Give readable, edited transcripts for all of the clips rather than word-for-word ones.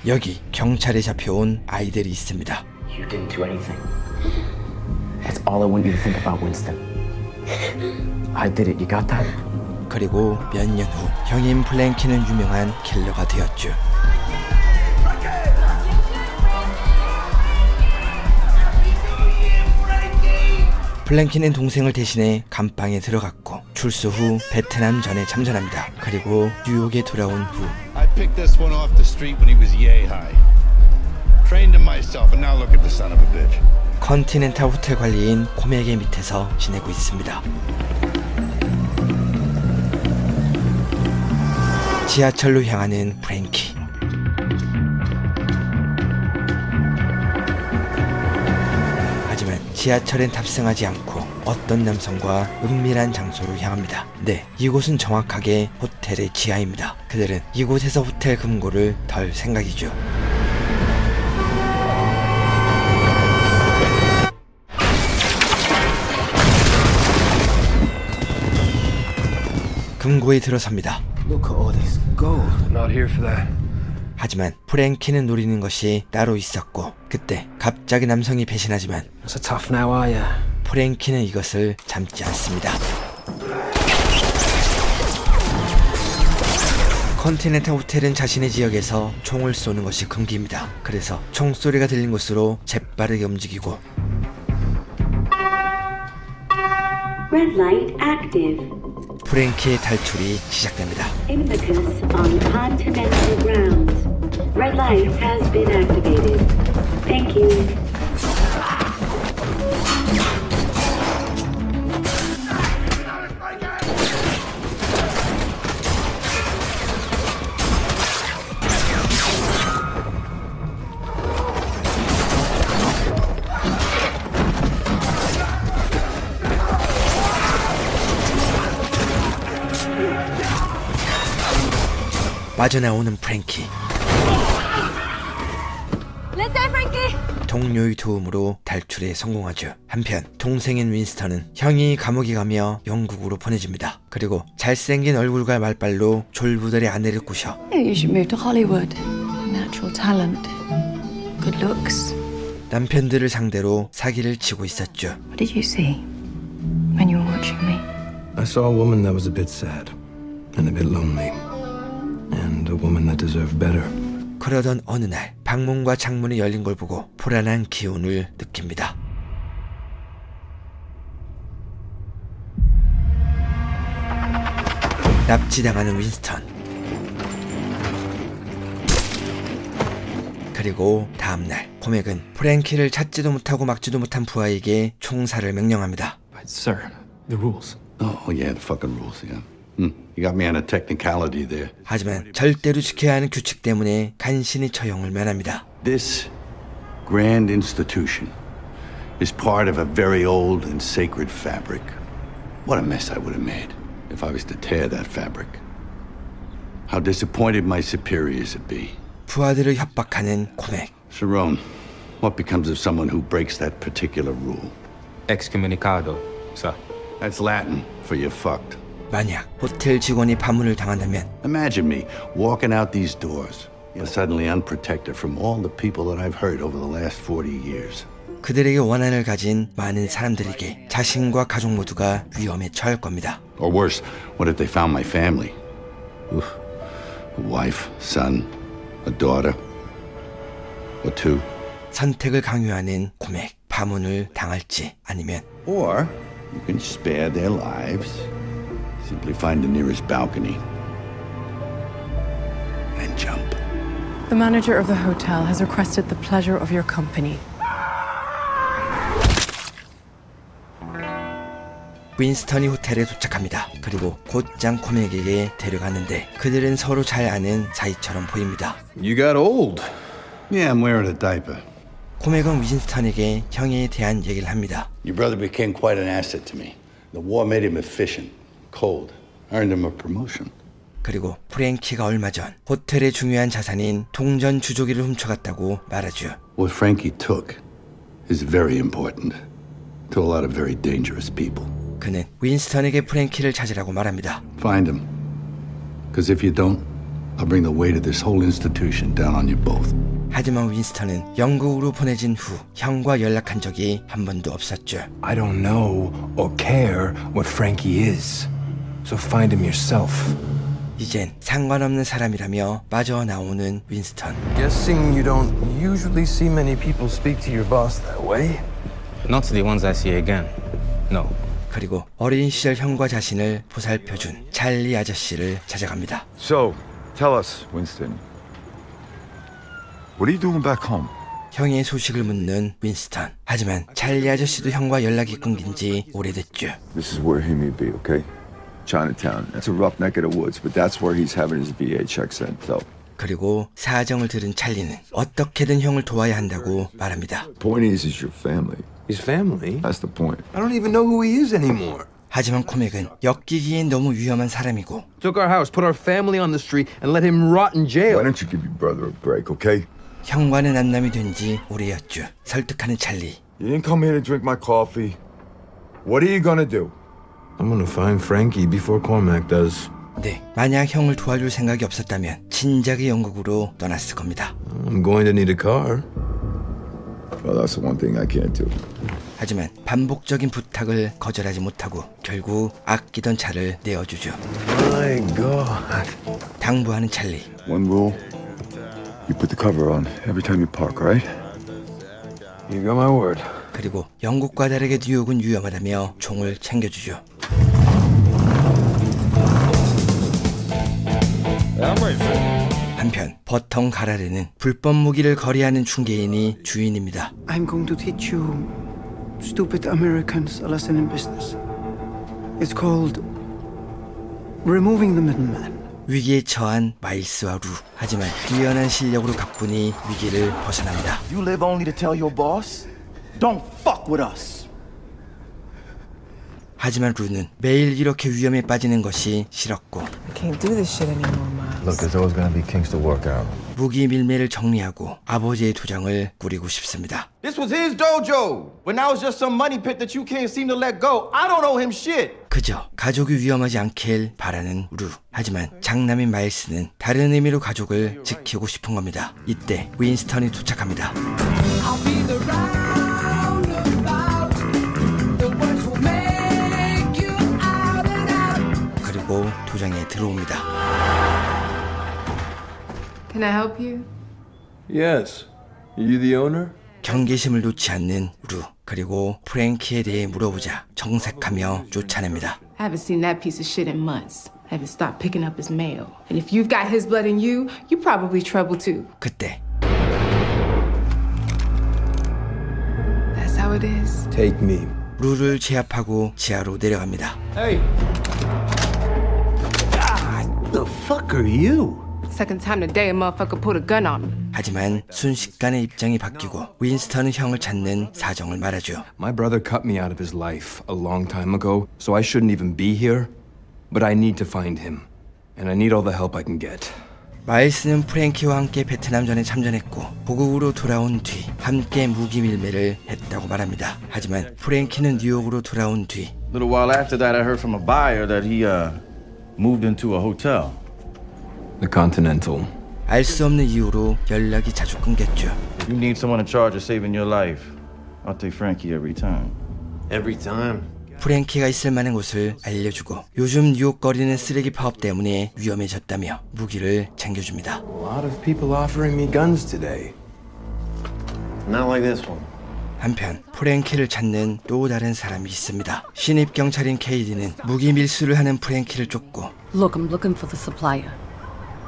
여기 경찰에 잡혀온 아이들이 있습니다. You didn't do anything. That's all I want you to think about, Winston. I did it. You got that? 그리고 몇 년 후 형인 플랭키는 유명한 킬러가 되었죠. 플랭키는 동생을 대신해 감방에 들어갔고 출소 후 베트남 전에 참전합니다. 그리고 뉴욕에 돌아온 후 I picked this one off the street when he was yay high. Trained him myself and now look at the son of a bitch. 컨티넨탈 호텔 관리인 코맥의 밑에서 지내고 있습니다. 지하철로 향하는 프랭키. 하지만 지하철엔 탑승하지 않고 어떤 남성과 은밀한 장소로 향합니다. 네, 이곳은 정확하게 호텔의 지하입니다. 그들은 이곳에서 호텔 금고를 덜 생각이죠. 금고에 들어섭니다. Look at all this gold. Not here for that. 하지만 프랭키는 노리는 것이 따로 있었고 그때 갑자기 남성이 배신하지만 So tough now, are you? 프랭키는 이것을 참지 않습니다. 컨티넨탈 호텔은 자신의 지역에서 총을 쏘는 것이 금기입니다. 그래서 총소리가 들린 곳으로 재빠르게 움직이고 Red light active. 프랭키의 탈출이 시작됩니다. Invicus on continental grounds. Red light has been activated. Thank you. 빠져나오는 프랭키. 동료의 도움으로 탈출에 성공하죠. 한편 동생인 윈스턴은 형이 감옥에 가며 영국으로 보내집니다. 그리고 잘생긴 얼굴과 말빨로 졸부들의 아내를 꾸셔 You should move to Hollywood. Natural talent. Good looks. 남편들을 상대로 사기를 치고 있었죠. What did you see when you were watching me? I saw a woman that was a bit sad and a bit lonely. And a woman that deserved better. 그러던 어느 날 방문과 창문이 열린 걸 보고 불안한 기운을 느낍니다. 납치당하는 윈스턴. 그리고 다음날 코맥은 프랭키를 찾지도 못하고 막지도 못한 부하에게 총살을 명령합니다. But sir, the rules. Oh, yeah, the fucking rules, yeah. You got me on a technicality there. 하지만 절대로 지켜야 하는 규칙 때문에 간신히 처형을 면합니다. This grand institution is part of a very old and sacred fabric. What a mess I would have made if I was to tear that fabric. How disappointed my superiors would be. 부하들을 협박하는 코맥. Sharon, what becomes of someone who breaks that particular rule? Excommunicado, sir. That's Latin for you're fucked. 만약 호텔 직원이 파문을 당한다면 Imagine me walking out these doors, suddenly unprotected from all the people that I've hurt over the last 40 years. 그들에게 원한을 가진 많은 사람들에게 자신과 가족 모두가 위험에 처할 겁니다. Or worse, what if they found my family? Oof. A wife, son, a daughter, or two. 선택을 강요하는 코맥. 파문을 당할지 아니면 Or you can spare their lives. Simply find the nearest balcony and jump. The manager of the hotel has requested the pleasure of your company. 윈스턴이 호텔에 도착합니다. 그리고 곧장 코맥에게 데려가는데 그들은 서로 잘 아는 사이처럼 보입니다. You got old. Yeah, I'm wearing a diaper. 코맥은 윈스턴에게 형에 대한 얘기를 합니다. Your brother became quite an asset to me. The war made him efficient, cold, earned him a promotion. 그리고 프랭키가 얼마 전 호텔의 중요한 자산인 동전 주조기를 훔쳐갔다고 말하죠. What Frankie took is very important to a lot of very dangerous people. 그는 윈스턴에게 프랭키를 찾으라고 말합니다. Find him. Because if you don't, I'll bring the weight of this whole institution down on you both. 하지만 윈스턴은 영국으로 보내진 후 형과 연락한 적이 한 번도 없었죠. I don't know or care what Frankie is. So find him yourself. 이젠 상관없는 사람이라며 빠져나오는 윈스턴. Guessing you don't usually see many people speak to your boss that way? Not the ones I see again. No. 그리고 어린 시절 형과 자신을 보살펴준 찰리 아저씨를 찾아갑니다. So, tell us, Winston. What are you doing back home? 형의 소식을 묻는 윈스턴. 하지만 찰리 아저씨도 형과 연락이 끊긴 지 오래됐죠. This is where he may be, okay? Chinatown. That's a rough neck of the woods, but that's where he's having his VA checks in, so. 그리고 사정을 들은 찰리는 어떻게든 형을 도와야 한다고 말합니다. Point is your family. His family? That's the point. I don't even know who he is anymore. 하지만 코맥은 엮이기엔 너무 위험한 사람이고 Took our house, put our family on the street, and let him rot in jail. Why don't you give your brother a break, okay? 형과는 남남이 된 지 오래였죠. 설득하는 찰리. You didn't come here to drink my coffee. What are you gonna do? I'm gonna find Frankie before Cormac does. 네, 만약 형을 도와줄 생각이 없었다면 진작에 영국으로 떠났을 겁니다. I'm going to need a car. Well, that's the one thing I can't do. 하지만 반복적인 부탁을 거절하지 못하고 결국 아끼던 차를 내어주죠. My God. 당부하는 찰리. One rule. You put the cover on every time you park, right? You got my word. 그리고 영국과 다르게 뉴욕은 위험하다며 총을 챙겨주죠. 한편 버텅 가라르는 불법 무기를 거래하는 중개인이 주인입니다. I'm going to teach you stupid Americans a lesson in business. It's called removing the middleman. 위기에 처한 마일스와 루. 하지만 뛰어난 실력으로 가뿐히 위기를 벗어납니다. You live only to tell your boss? Don't fuck with us. 하지만 루는 매일 이렇게 위험에 빠지는 것이 싫었고 I can't do this shit anymore, Miles. Look, there's always gonna be kinks to work out. 무기 밀매를 정리하고 아버지의 도장을 꾸리고 싶습니다. This was his dojo. But now it's just some money pit that you can't seem to let go. I don't owe him shit. 그저 가족이 위험하지 않길 바라는 루. 하지만 장남인 마일스는 다른 의미로 가족을 지키고 싶은 겁니다. 이때 윈스턴이 도착합니다. 그리고 도장에 들어옵니다. Can I help you? Yes. You the owner? 경계심을 놓지 않는 루. 그리고 프랭키에 대해 물어보자 정색하며 쫓아냅니다. I haven't seen that piece of shit in months. I haven't stopped picking up his mail. And if you've got his blood in you, you probably trouble too. 그때 That's how it is. Take me. 루를 제압하고 지하로 내려갑니다. Hey. God, the fuck are you? Second time today a motherfucker put a gun on me. 하지만 순식간에 입장이 바뀌고 윈스턴은 형을 찾는 사정을 말하죠. My brother cut me out of his life a long time ago, so I shouldn't even be here. But I need to find him, and I need all the help I can get. 마일스는 프랭키와 함께 베트남전에 참전했고 고국으로 돌아온 뒤 함께 무기 밀매를 했다고 말합니다. 하지만 프랭키는 뉴욕으로 돌아온 뒤 A little while after that, I heard from a buyer that he moved into a hotel. The Continental. 알 수 없는 이유로 연락이 자주 끊겼죠. If you need someone in charge of saving your life, I'll take Frankie every time. Every time. 프랭키가 있을 만한 곳을 알려주고 요즘 뉴욕 거리는 쓰레기 파업 때문에 위험해졌다며 무기를 챙겨줍니다. A lot of people offering me guns today. Not like this one. 한편 프랭키를 찾는 또 다른 사람이 있습니다. 신입 경찰인 케이디는 무기 밀수를 하는 프랭키를 쫓고 Look, I'm looking for the supplier.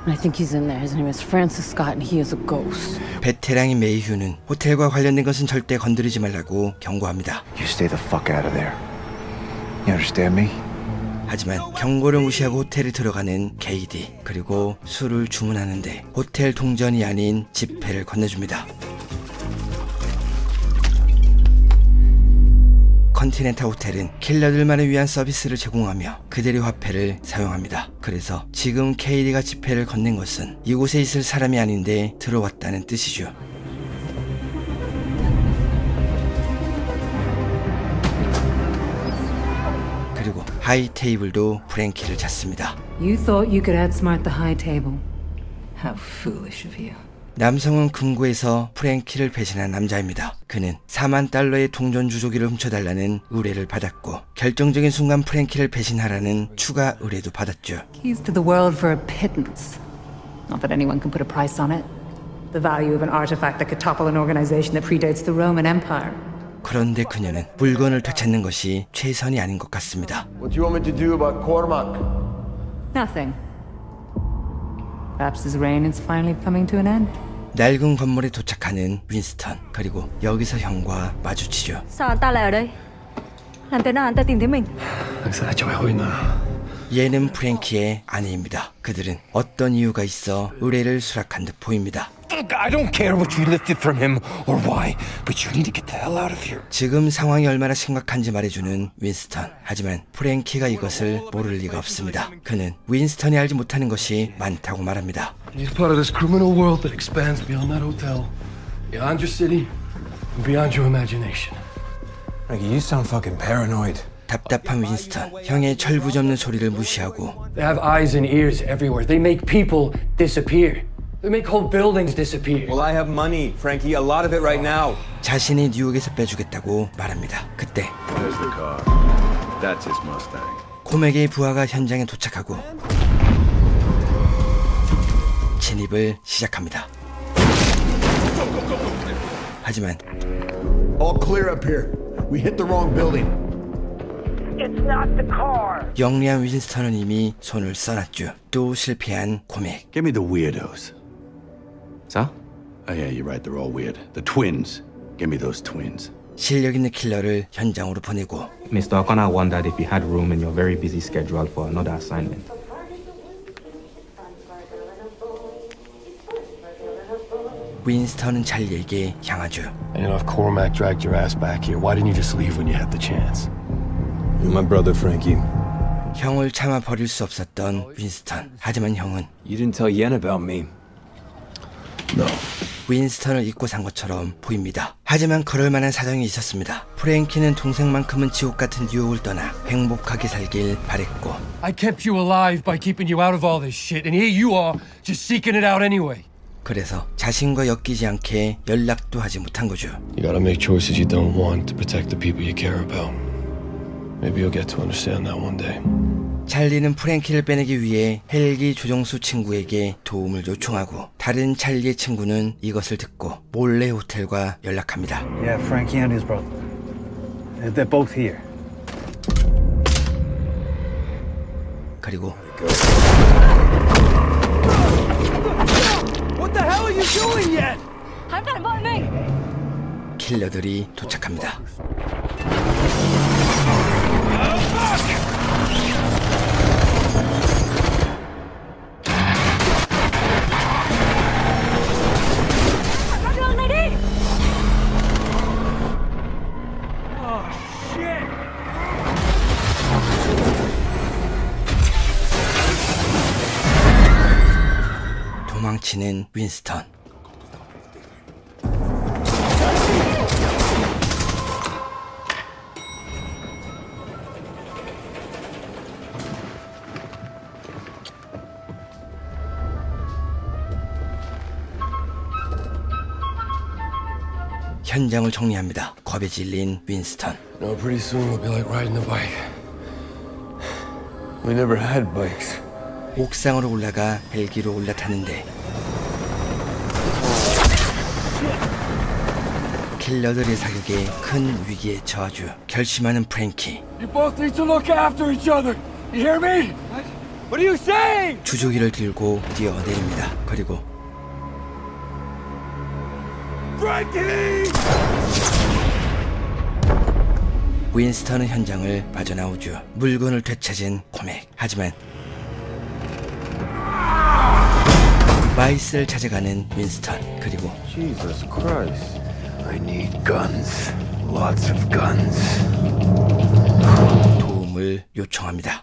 And I think he's in there. His name is Francis Scott and he is a ghost. 베테랑인 메이휴는 호텔과 관련된 것은 절대 건드리지 말라고 경고합니다. You stay the fuck out of there. You understand me? 하지만 경고를 무시하고 호텔에 들어가는 케이디. 그리고 술을 주문하는데 호텔 동전이 아닌 지폐를 건네줍니다. 컨티넨탈 호텔은 킬러들만을 위한 서비스를 제공하며 그들의 화폐를 사용합니다. 그래서 지금 케이디가 지폐를 건넨 것은 이곳에 있을 사람이 아닌데 들어왔다는 뜻이죠. 그리고 하이 테이블도 프랭키를 찾습니다. You thought you could outsmart the high table. How foolish of you. 남성은 금고에서 프랭키를 배신한 남자입니다. 그는 4만 달러의 동전 주조기를 훔쳐달라는 의뢰를 받았고 결정적인 순간 프랭키를 배신하라는 추가 의뢰도 받았죠. Keys to the world for a pittance. Not that anyone can put a price on it. The value of an artifact that could topple an organization that predates the Roman Empire. 그런데 그녀는 물건을 되찾는 것이 최선이 아닌 것 같습니다. What do you want me to do about Cormac? Nothing. Perhaps his reign is finally coming to an end. 낡은 건물에 도착하는 윈스턴. 그리고 여기서 형과 마주치죠. Sao anh ta lại ở đây? Làm thế nào anh ta tìm thấy mình? 얘는 프랭키의 아내입니다. 그들은 어떤 이유가 있어 의뢰를 수락한 듯 보입니다. I don't care what you lifted from him or why, but you need to get the hell out of here. 지금 상황이 얼마나 심각한지 말해주는 윈스턴. 하지만 프랭키가 이것을 모를 리가 없습니다. 그는 윈스턴이 알지 못하는 것이 많다고 말합니다. He's part of this criminal world that expands beyond that hotel, beyond your city, and beyond your imagination. Frankie, you sound fucking paranoid. 답답한 윈스턴. 형의 철부지없는 소리를 무시하고 They have eyes and ears everywhere. They make people disappear. They make whole buildings disappear. Well, I have money, Frankie. A lot of it right now. 자신이 뉴욕에서 빼주겠다고 말합니다. 그때 There's the car. That's his Mustang. 코맥의 부하가 현장에 도착하고 진입을 시작합니다. 하지만 All clear up here. We hit the wrong building. It's not the car. 영리한 윈스턴은 이미 손을 써놨죠. 또 실패한 코맥. Give me the weirdos. So? Oh yeah, you're right. They're all weird. The twins. Give me those twins. 실력 있는 킬러를 현장으로 보내고 Mr. O'Connor wondered if you had room in your very busy schedule for another assignment. 윈스턴은 찰리에게 향하죠. And if Cormac dragged your ass back here, why didn't you just leave when you had the chance? You're my brother, Frankie. 형을 참아 버릴 수 없었던 윈스턴. 하지만 형은 You didn't tell Yen about me. No. 윈스턴을 잊고 산 것처럼 보입니다. 하지만 그럴 만한 사정이 있었습니다. 프랭키는 동생만큼은 지옥 같은 뉴욕을 떠나 행복하게 살길 바랬고 I kept you alive by keeping you out of all this shit, and here you are, just seeking it out anyway. 그래서 자신과 엮이지 않게 연락도 하지 못한 거죠. You gotta make choices you don't want to protect the people you care about. Maybe you'll get to understand that one day. 찰리는 프랭키를 빼내기 위해 헬기 조종수 친구에게 도움을 요청하고 다른 찰리의 친구는 이것을 듣고 몰래 호텔과 연락합니다. Yeah, Frankie and his brother. They're both here. 그리고 What the hell are you doing yet? I'm not money. 킬러들이 도착합니다. 도망치는 윈스턴. 현장을 정리합니다. 겁에 질린 윈스턴. No, pretty soon we'll be like riding a bike. We never had bikes. 옥상으로 올라가 헬기로 올라타는데 킬러들의 사격에 큰 위기에 처하죠. 결심하는 프랭키. You both need to look after each other. You hear me? What are you saying? 주조기를 들고 뛰어내립니다. 그리고 Frankie! 윈스턴은 현장을 빠져나오죠. 물건을 되찾은 코맥. 하지만 마이스를 찾아가는 윈스턴. 그리고 Jesus Christ. I need guns. Lots of guns. 도움을 요청합니다.